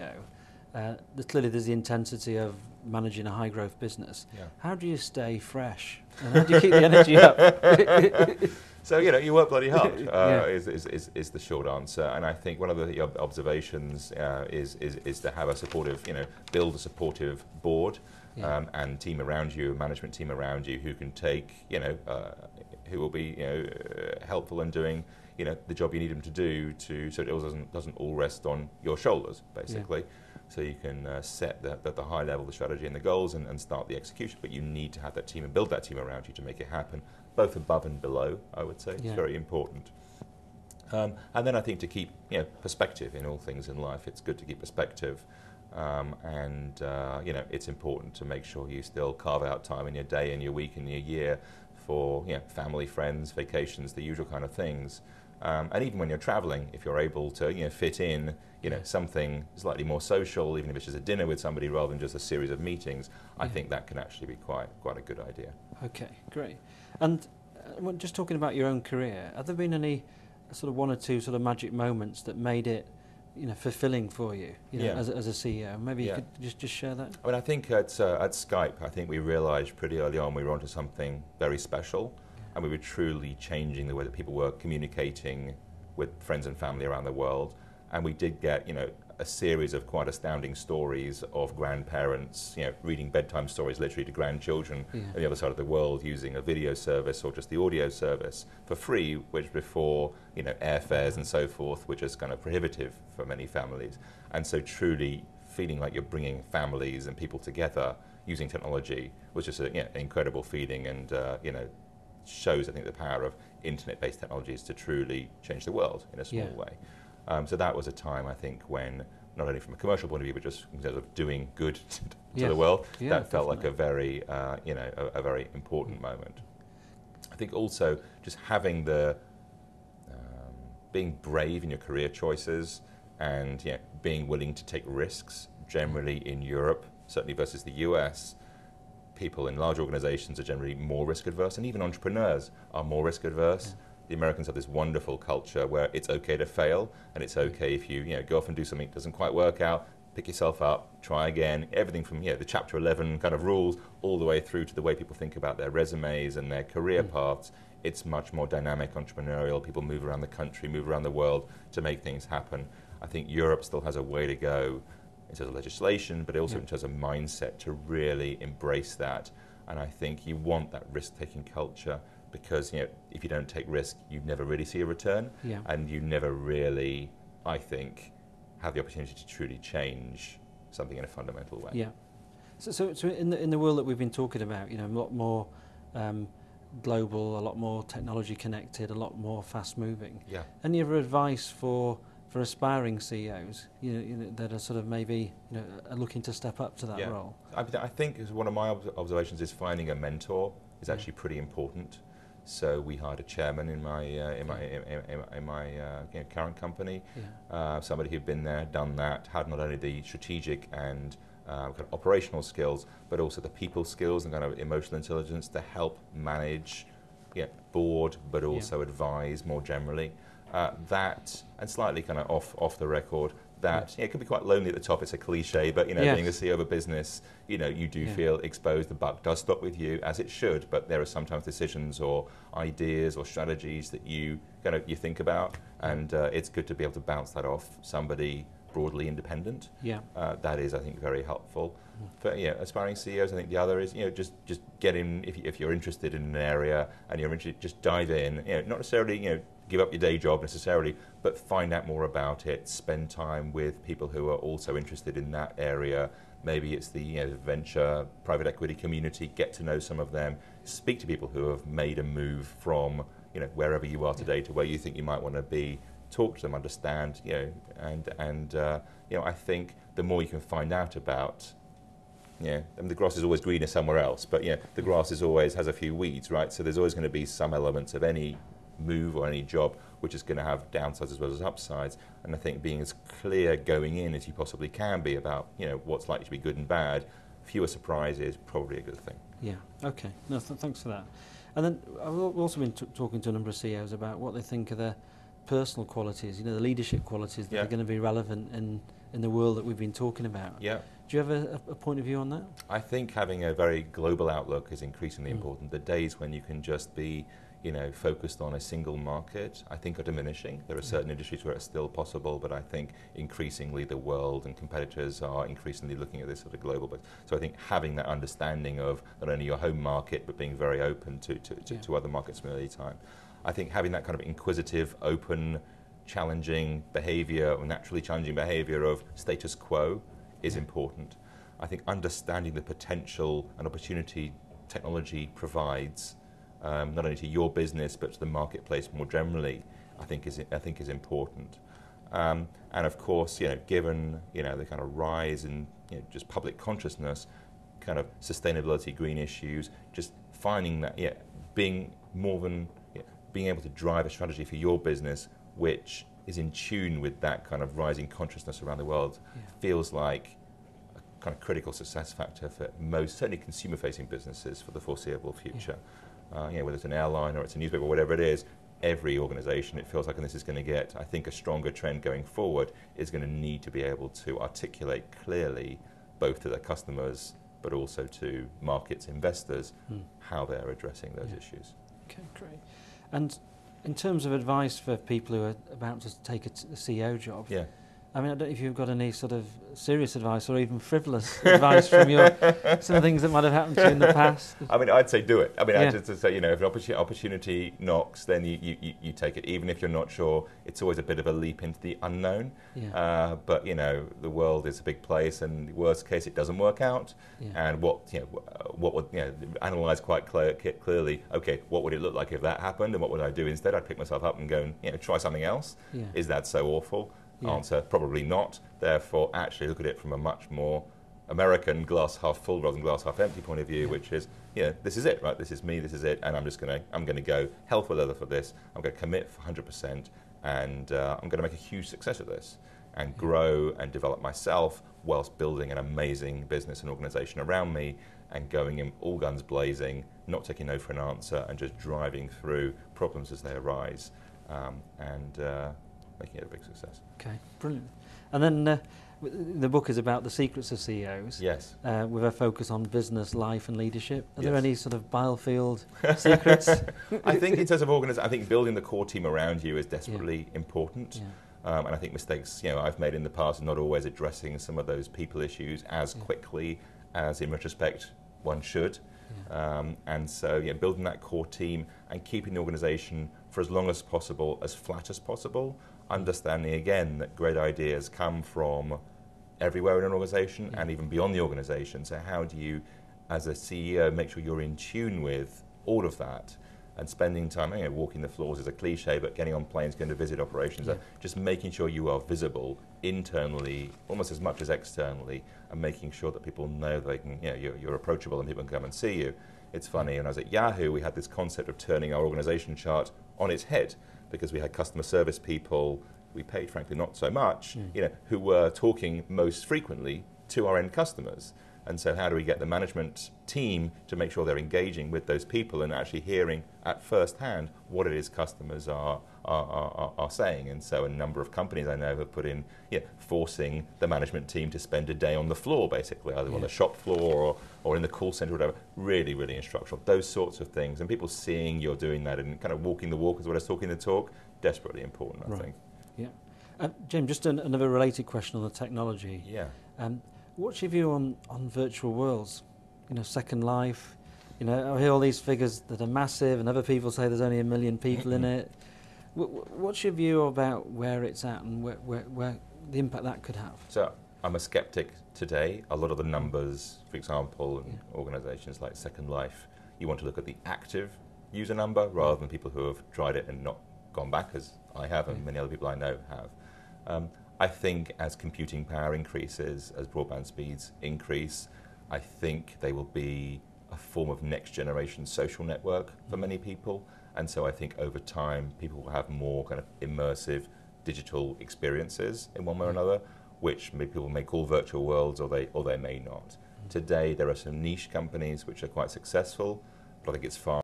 CEO, there's the intensity of managing a high growth business. Yeah. How do you stay fresh? And how do you keep the energy up? So, you work bloody hard, Yeah. is the short answer. And I think one of the observations is to have a supportive, build a supportive board and team around you, a management team around you who can take, who will be, helpful in doing, the job you need them to do so it doesn't all rest on your shoulders, basically. Yeah. So you can set the high level, the strategy and the goals and start the execution. But you need to have that team and build that team around you to make it happen, both above and below, I would say. Yeah. It's very important. And then I think to keep perspective in all things in life, it's good to keep perspective. It's important to make sure you still carve out time in your day and your week and your year for family, friends, vacations, the usual kind of things. And even when you're traveling, if you're able to fit in something slightly more social, even if it's just a dinner with somebody rather than just a series of meetings, I think that can actually be quite a good idea. Okay, great. And just talking about your own career, have there been any sort of one or two sort of magic moments that made it fulfilling for you, as a CEO? Maybe you could just share that. I mean, I think at Skype, I think we realised pretty early on we were onto something very special, and we were truly changing the way that people were communicating with friends and family around the world. And we did get, a series of quite astounding stories of grandparents, reading bedtime stories literally to grandchildren on the other side of the world using a video service or just the audio service for free, which before, airfares and so forth, which is kind of prohibitive for many families. And so truly feeling like you're bringing families and people together using technology was just an incredible feeling, and, shows, I think, the power of internet-based technologies to truly change the world in a small way. So that was a time, I think, when, not only from a commercial point of view, but just in terms of doing good to the world, that felt like a very, a very important moment. I think also just having being brave in your career choices and being willing to take risks, generally in Europe, certainly versus the US, people in large organizations are generally more risk adverse, and even entrepreneurs are more risk adverse. Yeah. The Americans have this wonderful culture where it's okay to fail, and it's okay if you go off and do something that doesn't quite work out, pick yourself up, try again. Everything from the Chapter 11 kind of rules all the way through to the way people think about their resumes and their career paths. It's much more dynamic, entrepreneurial. People move around the country, move around the world to make things happen. I think Europe still has a way to go in terms of legislation, but also in terms of mindset to really embrace that. And I think you want that risk-taking culture, because if you don't take risk, you never really see a return, and you never really, I think, have the opportunity to truly change something in a fundamental way. Yeah. So in the world that we've been talking about, a lot more global, a lot more technology connected, a lot more fast-moving. Yeah. Any other advice for aspiring CEOs, that are sort of maybe are looking to step up to that role? I think one of my observations is finding a mentor is actually pretty important. So we hired a chairman in my current company, somebody who'd been there, done that, had not only the strategic and kind of operational skills, but also the people skills and kind of emotional intelligence to help manage, board, but also advise more generally. That, and slightly kind of off the record, that it can be quite lonely at the top. It's a cliche, but being the CEO of a business, you do feel exposed. The buck does stop with you, as it should. But there are sometimes decisions or ideas or strategies that you think about, and it's good to be able to bounce that off somebody broadly independent. That is, I think, very helpful. For aspiring CEOs, I think the other is just get in if you're interested in an area and you're interested, just dive in. Not necessarily give up your day job necessarily, but find out more about it. Spend time with people who are also interested in that area. Maybe it's the venture private equity community. Get to know some of them. Speak to people who have made a move from wherever you are today to where you think you might want to be. Talk to them, understand. I think the more you can find out about. The grass is always greener somewhere else, but the grass has a few weeds, right? So there's always going to be some elements of any move or any job which is going to have downsides as well as upsides. And I think being as clear going in as you possibly can be about what's likely to be good and bad, fewer surprises, probably a good thing. Yeah. Okay. No, thanks for that. And then I've also been talking to a number of CEOs about what they think are their personal qualities, the leadership qualities that are going to be relevant in the world that we've been talking about. Yeah. Do you have a point of view on that? I think having a very global outlook is increasingly important. The days when you can just be, focused on a single market, I think are diminishing. There are certain industries where it's still possible, but I think increasingly the world and competitors are increasingly looking at this at a global basis. So I think having that understanding of not only your home market, but being very open to other markets from early time. I think having that kind of inquisitive, open, challenging behavior, or naturally challenging behavior of status quo is important. I think understanding the potential and opportunity technology provides, not only to your business but to the marketplace more generally, I think is important. And of course, given the kind of rise in just public consciousness, kind of sustainability, green issues, just finding that being able to drive a strategy for your business which is in tune with that kind of rising consciousness around the world feels like a kind of critical success factor for most, certainly consumer-facing businesses for the foreseeable future. Whether it's an airline or it's a newspaper or whatever it is, every organization, it feels like, and this is going to get, I think, a stronger trend going forward, is going to need to be able to articulate clearly, both to their customers but also to markets, investors, how they're addressing those issues. Okay, great. And in terms of advice for people who are about to take a CEO job, I mean, I don't know if you've got any sort of serious advice or even frivolous advice from some things that might have happened to you in the past. I mean, I'd say do it. I mean, I'd just say, if an opportunity knocks, then you take it, even if you're not sure. It's always a bit of a leap into the unknown. But the world is a big place, and worst case, it doesn't work out. And what would analyze quite clearly? Okay, what would it look like if that happened, and what would I do instead? I'd pick myself up and go and try something else. Is that so awful? Answer, probably not. Therefore, actually look at it from a much more American glass half full rather than glass half empty point of view, which is, this is it, right? This is me, this is it, and I'm going to go hell for leather for this. I'm going to commit for 100%, and I'm going to make a huge success of this, and grow and develop myself whilst building an amazing business and organization around me, and going in all guns blazing, not taking no for an answer, and just driving through problems as they arise, and making it a big success. Okay, brilliant. And then the book is about the secrets of CEOs. Yes. With a focus on business, life, and leadership. Are there any sort of Bilefield secrets? I think in terms of I think building the core team around you is desperately important. And I think mistakes I've made in the past are not always addressing some of those people issues as quickly as in retrospect one should. And so building that core team and keeping the organisation for as long as possible, as flat as possible, understanding again that great ideas come from everywhere in an organisation and even beyond the organisation. So how do you, as a CEO, make sure you're in tune with all of that, and spending time, walking the floors is a cliche, but getting on planes, going to visit operations, just making sure you are visible internally almost as much as externally, and making sure that people know they can, you're approachable and people can come and see you. It's funny, when I was at Yahoo, we had this concept of turning our organisation chart on its head, because we had customer service people, we paid frankly not so much, who were talking most frequently to our end customers. And so how do we get the management team to make sure they're engaging with those people and actually hearing at first hand what it is customers are saying? And so a number of companies I know have put in, forcing the management team to spend a day on the floor, basically, either on the shop floor or in the call center or whatever. Really, really instructional. Those sorts of things. And people seeing you're doing that and kind of walking the walk as well as talking the talk, desperately important, I think. Yeah. Jim, just another related question on the technology. Yeah. What's your view on virtual worlds? Second Life. I hear all these figures that are massive, and other people say there's only 1 million people in it. What's your view about where it's at and where the impact that could have? So I'm a skeptic today. A lot of the numbers, for example, in organisations like Second Life, you want to look at the active user number rather than people who have tried it and not gone back, as I have and many other people I know have. I think as computing power increases, as broadband speeds increase, I think they will be a form of next generation social network for many people. And so I think over time, people will have more kind of immersive digital experiences in one way or another, which people may call virtual worlds, or they may not. Today, there are some niche companies which are quite successful, but I think it's far